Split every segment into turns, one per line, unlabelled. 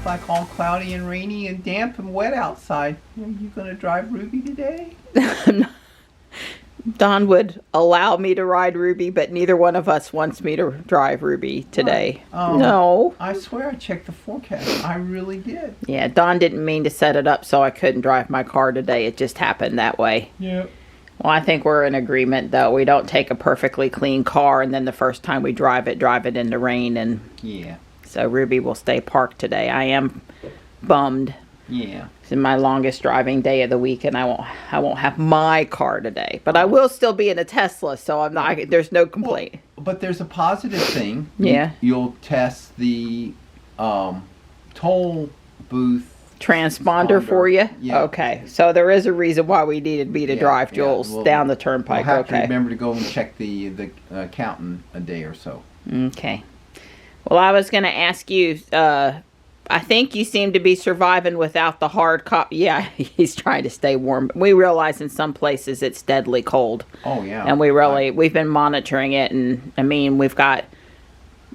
It's like all cloudy and rainy and damp and wet outside. Are you going to drive Ruby today?
Don would allow me to ride Ruby, but neither one of us wants me to drive Ruby today. No.
I swear I checked the forecast. I really did.
Yeah, Don didn't mean to set it up so I couldn't drive my car today. It just happened that way.
Yep.
Well, I think we're in agreement, though. We don't take a perfectly clean car, and then the first time we drive it in the rain. And
yeah.
So Ruby will stay parked today. I am bummed.
Yeah.
It's my longest driving day of the week, and I won't have my car today. But I will still be in a Tesla, so I'm not. There's no complaint.
Well, but there's a positive thing.
Yeah.
You'll test the toll booth
transponder for you.
Yeah.
Okay. So there is a reason why we needed me to drive Jules down the turnpike.
We'll have to remember to go and check the account in a day or so.
Okay. Well, I was going to ask you. I think you seem to be surviving without the hard copy. Yeah, he's trying to stay warm. We realize in some places it's deadly cold.
Oh, yeah.
And we've been monitoring it. And, I mean, we've got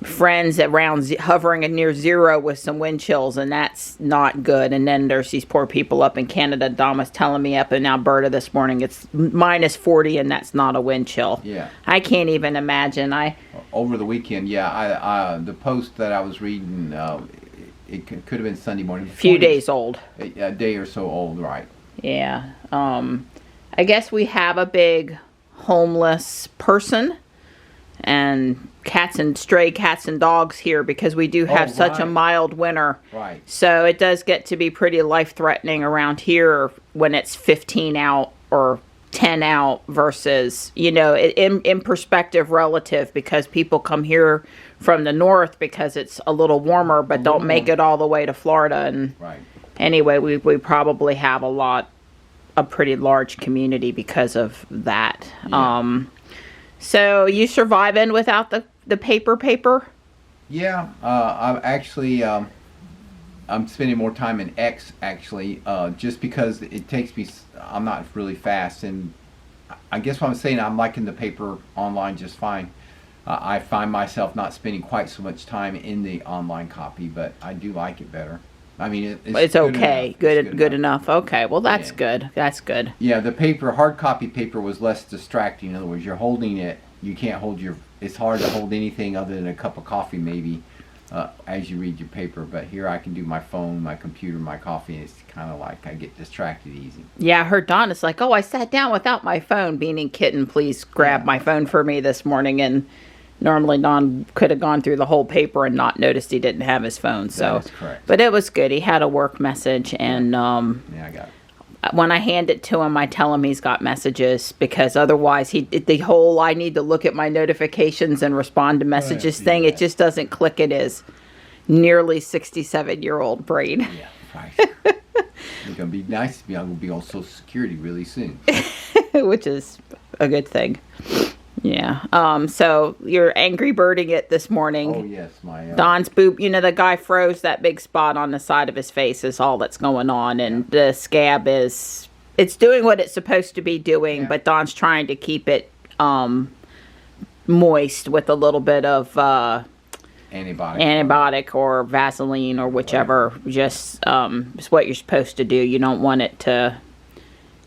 friends around hovering near zero with some wind chills, and that's not good. And then there's these poor people up in Canada. Don was telling me up in Alberta this morning it's minus 40, and that's not a wind chill.
Yeah.
I can't even imagine.
Over the weekend, yeah. The post that I was reading... it could have been Sunday morning.
A few days old.
A day or so old, right.
Yeah. I guess we have a big homeless person and stray cats and dogs here because we do have such a mild winter.
Right.
So it does get to be pretty life-threatening around here when it's 15 out or 10 out versus, in perspective relative, because people come here from the north because it's a little warmer, but don't make it all the way to Florida. And anyway, we probably have a pretty large community because of that. Yeah. So you surviving without the paper?
Yeah, I'm actually, I'm spending more time in X actually, just because it takes me, I'm not really fast, and I guess what I'm saying, I'm liking the paper online just fine. I find myself not spending quite so much time in the online copy, but I do like it better. I mean,
it's okay. Good enough. Okay, well that's good. That's good.
Yeah, the hard copy paper was less distracting. In other words, you're holding it. You can't hold it's hard to hold anything other than a cup of coffee maybe as you read your paper. But here I can do my phone, my computer, my coffee, and it's kind of like I get distracted easy.
Yeah, I heard Don. It's like, I sat down without my phone. Beanie Kitten, please grab my phone for me this morning. And normally Don could have gone through the whole paper and not noticed he didn't have his phone. So,
that's correct.
But it was good. He had a work message, and
I got it.
When I hand it to him, I tell him he's got messages, because otherwise the whole I need to look at my notifications and respond to messages thing, it just doesn't click in his nearly 67-year-old brain.
Yeah, right. It's going to be nice to be able to be on Social Security really soon.
Which is a good thing. Yeah. So you're angry birding it this morning.
Oh, yes.
Don's boob, the guy froze that big spot on the side of his face is all that's going on. And the scab it's doing what it's supposed to be doing, but Don's trying to keep it moist with a little bit of antibiotic or Vaseline or whichever. Just it's what you're supposed to do. You don't want it to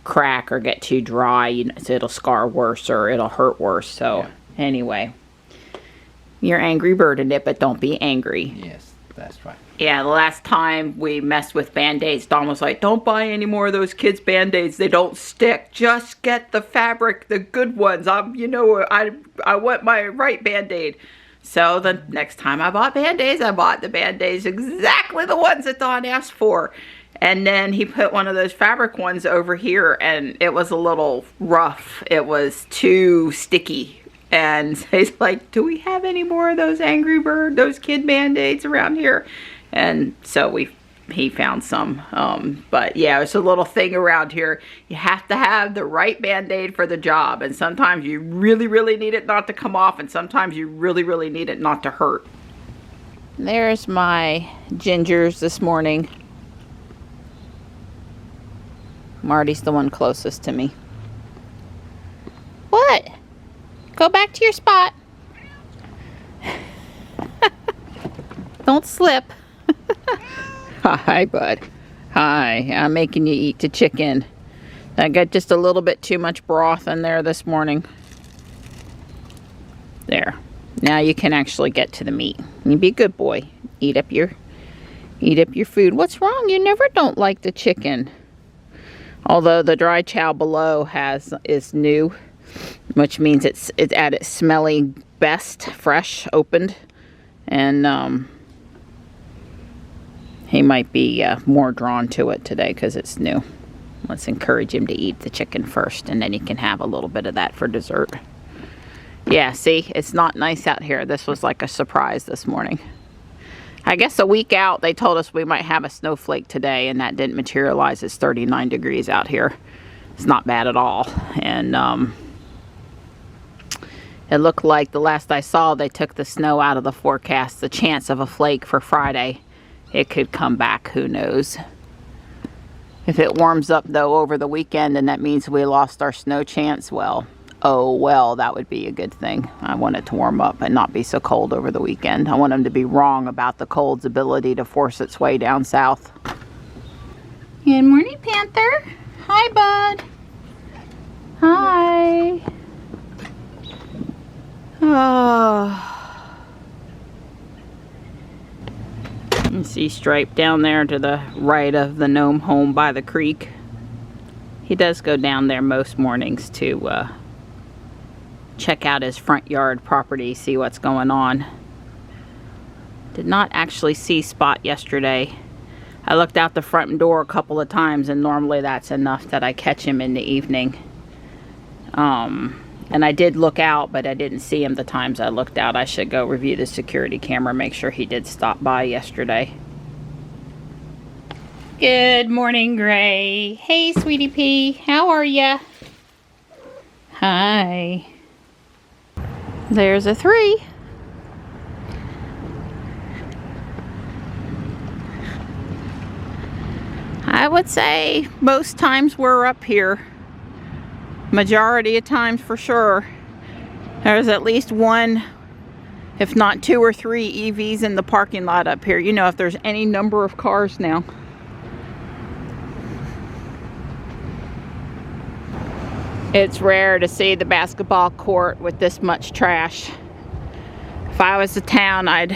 crack or get too dry, so it'll scar worse or it'll hurt worse. So anyway, you're angry birding it, but don't be angry.
Yes, that's right.
Yeah, the last time we messed with Band-Aids, Don was like, don't buy any more of those kids' Band-Aids. They don't stick. Just get the fabric, the good ones. I want my right Band-Aid. So the next time I bought Band-Aids, I bought the Band-Aids exactly the ones that Don asked for. And then he put one of those fabric ones over here, and it was a little rough. It was too sticky. And he's like, do we have any more of those those kid Band-Aids around here? And so he found some. But yeah, it's a little thing around here. You have to have the right Band-Aid for the job. And sometimes you really, really need it not to come off. And sometimes you really, really need it not to hurt. There's my gingers this morning. Marty's the one closest to me. What? Go back to your spot. Don't slip. Hi, bud. Hi. I'm making you eat the chicken. I got just a little bit too much broth in there this morning. There. Now you can actually get to the meat. You be a good boy. Eat up your food. What's wrong? You never don't like the chicken. Although the dry chow below is new, which means it's at its smelly best, fresh, opened, and he might be more drawn to it today because it's new. Let's encourage him to eat the chicken first, and then he can have a little bit of that for dessert. Yeah, see, it's not nice out here. This was like a surprise this morning. I guess a week out, they told us we might have a snowflake today, and that didn't materialize. It's 39 degrees out here. It's not bad at all. And it looked like the last I saw, they took the snow out of the forecast. The chance of a flake for Friday, it could come back. Who knows? If it warms up, though, over the weekend, and that means we lost our snow chance, well, oh, well, that would be a good thing. I want it to warm up and not be so cold over the weekend. I want them to be wrong about the cold's ability to force its way down south. Good morning, Panther. Hi, bud. Hi. Oh. You see Stripe down there to the right of the gnome home by the creek. He does go down there most mornings to check out his front yard property, see what's going on. Did not actually see Spot yesterday. I looked out the front door a couple of times, and normally that's enough that I catch him in the evening. And I did look out, but I didn't see him the times I looked out. I should go review the security camera, make sure he did stop by yesterday. Good morning, Gray. Hey, sweetie pea. How are ya? Hi. There's a 3. I would say most times we're up here. Majority of times for sure. There's at least 1, if not 2 or 3 EVs in the parking lot up here. You know, if there's any number of cars now. It's rare to see the basketball court with this much trash. If I was a town, I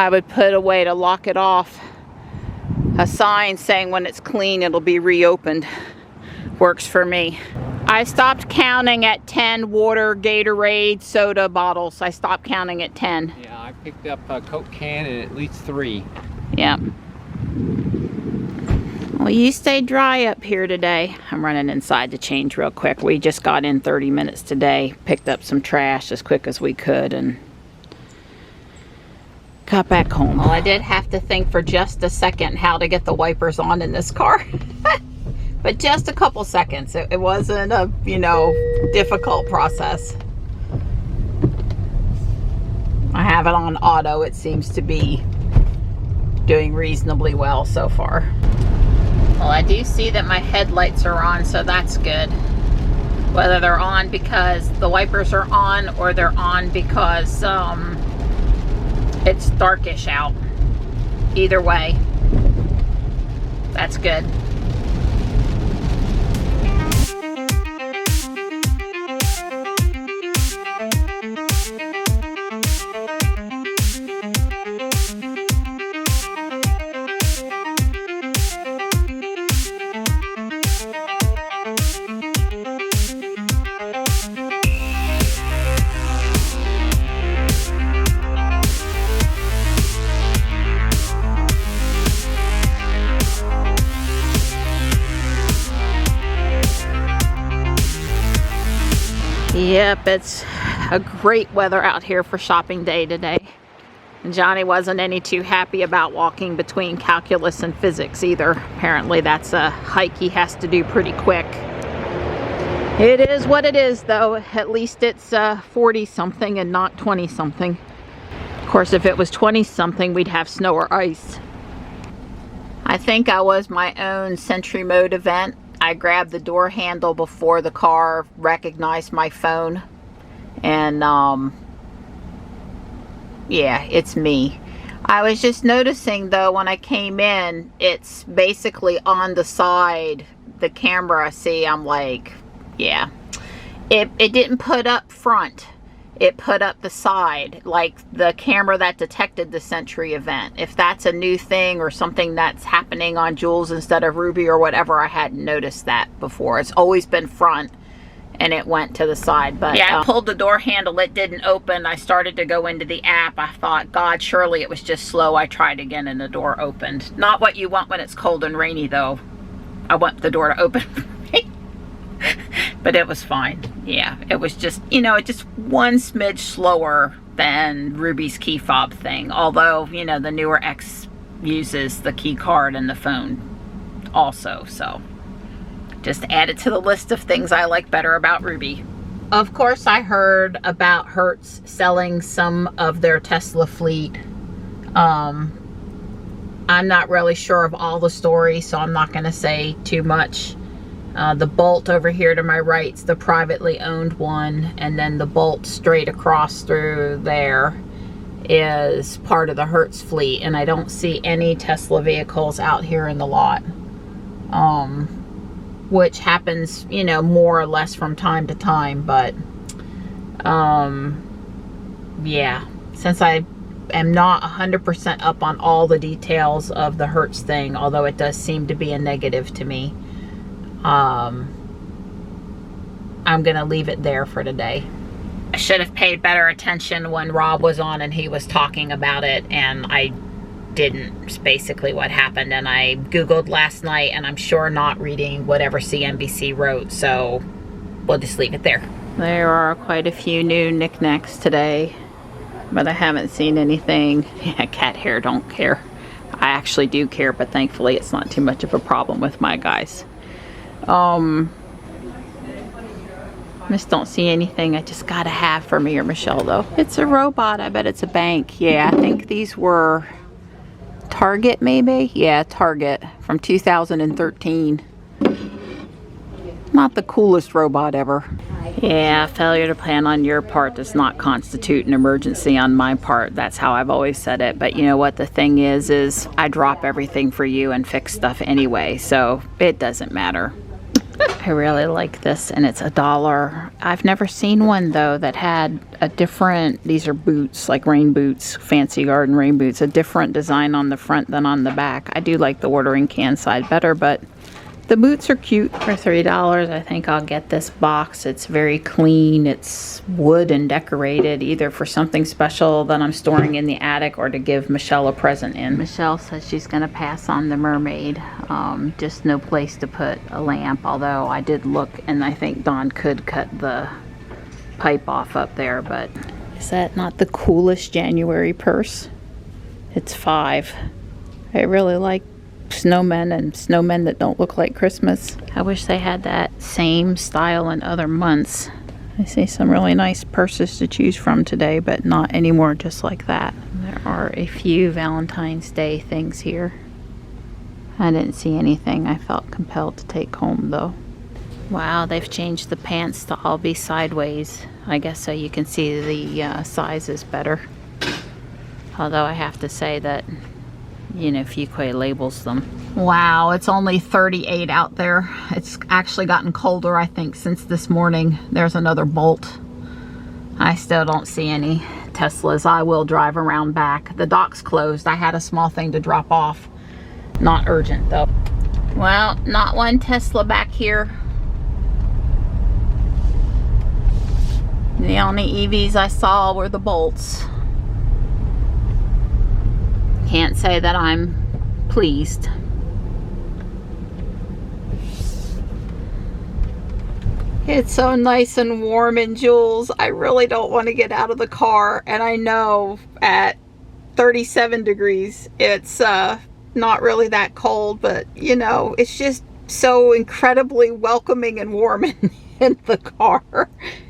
would put a way to lock it off. A sign saying when it's clean, it'll be reopened. Works for me. I stopped counting at 10 water, Gatorade, soda bottles. I stopped counting at 10.
Yeah, I picked up a Coke can and at least 3.
Yeah. Well, you stay dry up here today. I'm running inside to change real quick. We just got in 30 minutes today. Picked up some trash as quick as we could and got back home. Well, I did have to think for just a second how to get the wipers on in this car. But just a couple seconds. It wasn't a, you know, difficult process. I have it on auto. It seems to be doing reasonably well so far. Well, I do see that my headlights are on, so that's good. Whether they're on because the wipers are on or they're on because it's darkish out. Either way, that's good. Yep, it's a great weather out here for shopping day today. And Johnny wasn't any too happy about walking between calculus and physics either. Apparently that's a hike he has to do pretty quick. It is what it is though. At least it's 40 something and not 20 something. Of course, if it was 20 something, we'd have snow or ice. I think I was my own Sentry Mode event. I grabbed the door handle before the car recognized my phone. And yeah, it's me. I was just noticing though when I came in, it's basically on the side. The camera, see, I'm like, yeah. It didn't put up front. It put up the side, like the camera that detected the Sentry event. If that's a new thing or something that's happening on Jules instead of Ruby or whatever, I hadn't noticed that before. It's always been front and it went to the side. But yeah, I pulled the door handle, it didn't open. I started to go into the app. I thought, God, surely it was just slow. I tried again and the door opened. Not what you want when it's cold and rainy though. I want the door to open for me. But it was fine. Yeah, it was just, you know, just one smidge slower than Ruby's key fob thing. Although, you know, the newer X uses the key card and the phone also. So just add it to the list of things I like better about Ruby. Of course, I heard about Hertz selling some of their Tesla fleet. I'm not really sure of all the stories, so I'm not going to say too much. The Bolt over here to my right's the privately owned one, and then the Bolt straight across through there is part of the Hertz fleet, and I don't see any Tesla vehicles out here in the lot, which happens, you know, more or less from time to time. But yeah, since I am not 100% up on all the details of the Hertz thing, although it does seem to be a negative to me, I'm gonna leave it there for today. I should have paid better attention when Rob was on and he was talking about it, and I didn't. It's basically what happened. And I Googled last night, and I'm sure not reading whatever CNBC wrote, so we'll just leave it there. There are quite a few new knickknacks today, but I haven't seen anything. Yeah, cat hair, don't care. I actually do care, but thankfully it's not too much of a problem with my guys. Just don't see anything I just gotta have for me or Michelle though. It's a robot. I bet it's a bank. Yeah, I think these were Target maybe? Yeah, Target from 2013. Not the coolest robot ever. Yeah, failure to plan on your part does not constitute an emergency on my part. That's how I've always said it. But you know what the thing is I drop everything for you and fix stuff anyway, so it doesn't matter. I really like this, and it's $1. I've never seen one though that had a different, these are boots, like rain boots, fancy garden rain boots, a different design on the front than on the back. I do like the watering can side better, but the boots are cute. For $3, I think I'll get this box. It's very clean. It's wood and decorated, either for something special that I'm storing in the attic or to give Michelle a present in. Michelle says she's going to pass on the mermaid. Just no place to put a lamp, although I did look, and I think Dawn could cut the pipe off up there, but is that not the coolest January purse? It's $5. I really like snowmen and snowmen that don't look like Christmas. I wish they had that same style in other months. I see some really nice purses to choose from today, but not anymore just like that. There are a few Valentine's Day things here. I didn't see anything I felt compelled to take home though. Wow, they've changed the pants to all be sideways. I guess so you can see the sizes better. Although I have to say that, you know, Fuquay labels them. Wow, it's only 38 out there. It's actually gotten colder, I think, since this morning. There's another Bolt. I still don't see any Teslas. I will drive around back. The dock's closed. I had a small thing to drop off. Not urgent, though. Well, not one Tesla back here. The only EVs I saw were the Bolts. Can't say that I'm pleased. It's so nice and warm in Jules. I really don't want to get out of the car, and I know at 37 degrees it's not really that cold, but you know, it's just so incredibly welcoming and warm in the car.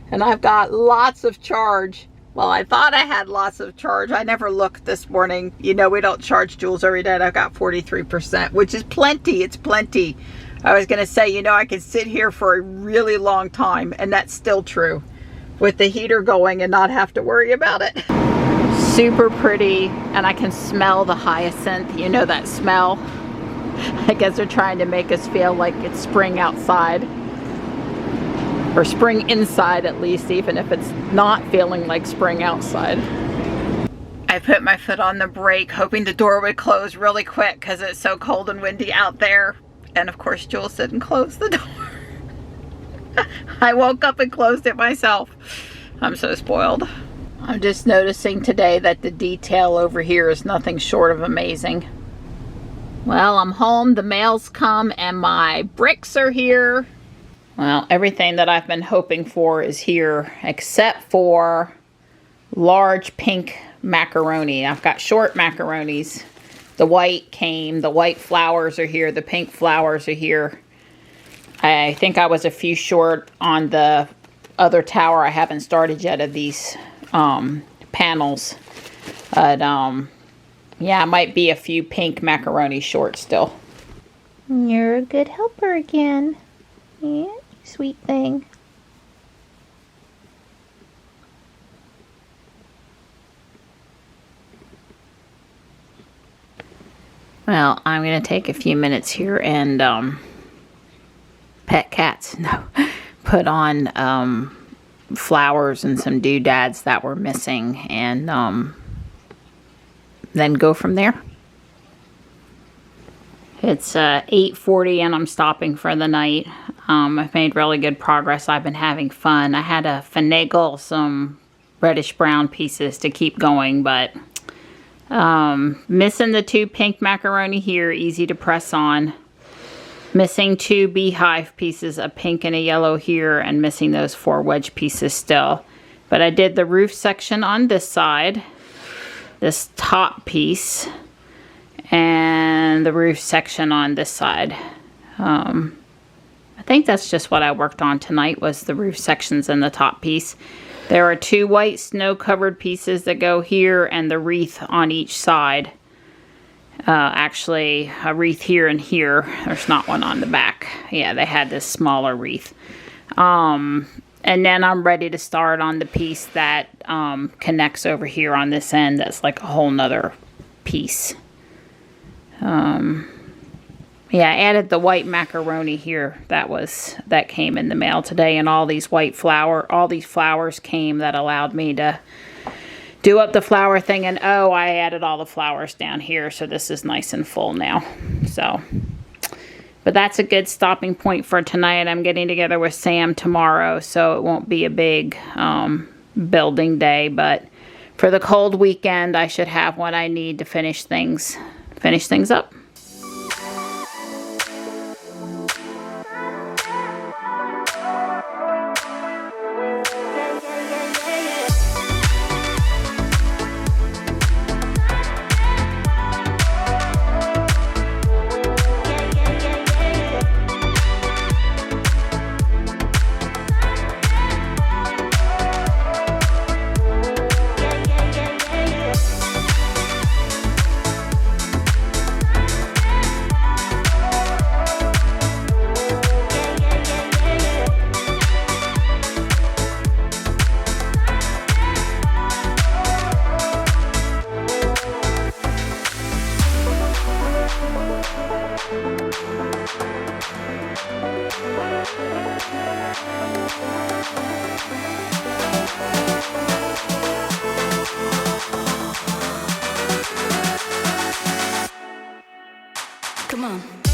And I've got lots of charge. Well, I thought I had lots of charge. I never looked this morning. You know, we don't charge Jules every day. I've got 43%, which is plenty. It's plenty. I was going to say, you know, I could sit here for a really long time, and that's still true with the heater going and not have to worry about it. super pretty, and I can smell the hyacinth. You know that smell? I guess they're trying to make us feel like it's spring outside. Or spring inside at least, even if it's not feeling like spring outside. I put my foot on the brake, hoping the door would close really quick because it's so cold and windy out there. And of course, Jules didn't close the door. I woke up and closed it myself. I'm so spoiled. I'm just noticing today that the detail over here is nothing short of amazing. Well, I'm home, the mail's come, and my bricks are here. Well, everything that I've been hoping for is here, except for large pink macaroni. I've got short macaronis. The white came, the white flowers are here, the pink flowers are here. I think I was a few short on the other tower I haven't started yet of these panels. But yeah, it might be a few pink macaroni short still. You're a good helper again. Yeah, sweet thing. Well, I'm going to take a few minutes here and pet cats. No, put on flowers and some doodads that were missing, and then go from there. It's 8:40 and I'm stopping for the night. I've made really good progress. I've been having fun. I had to finagle some reddish brown pieces to keep going, but missing the 2 pink macaroni here, easy to press on. Missing 2 beehive pieces, a pink and a yellow here, and missing those 4 wedge pieces still. But I did the roof section on this side, this top piece, and the roof section on this side. I think that's just what I worked on tonight, was the roof sections and the top piece. There are 2 white snow-covered pieces that go here, and the wreath on each side. Actually, a wreath here and here. There's not one on the back. Yeah, they had this smaller wreath. And then I'm ready to start on the piece that connects over here on this end. That's like a whole nother piece. Yeah, I added the white macaroni here. That came in the mail today, and all these flowers came that allowed me to do up the flower thing. And oh, I added all the flowers down here, so this is nice and full now. So, but that's a good stopping point for tonight. I'm getting together with Sam tomorrow, so it won't be a big building day. But for the cold weekend, I should have what I need to finish things up.
Come on.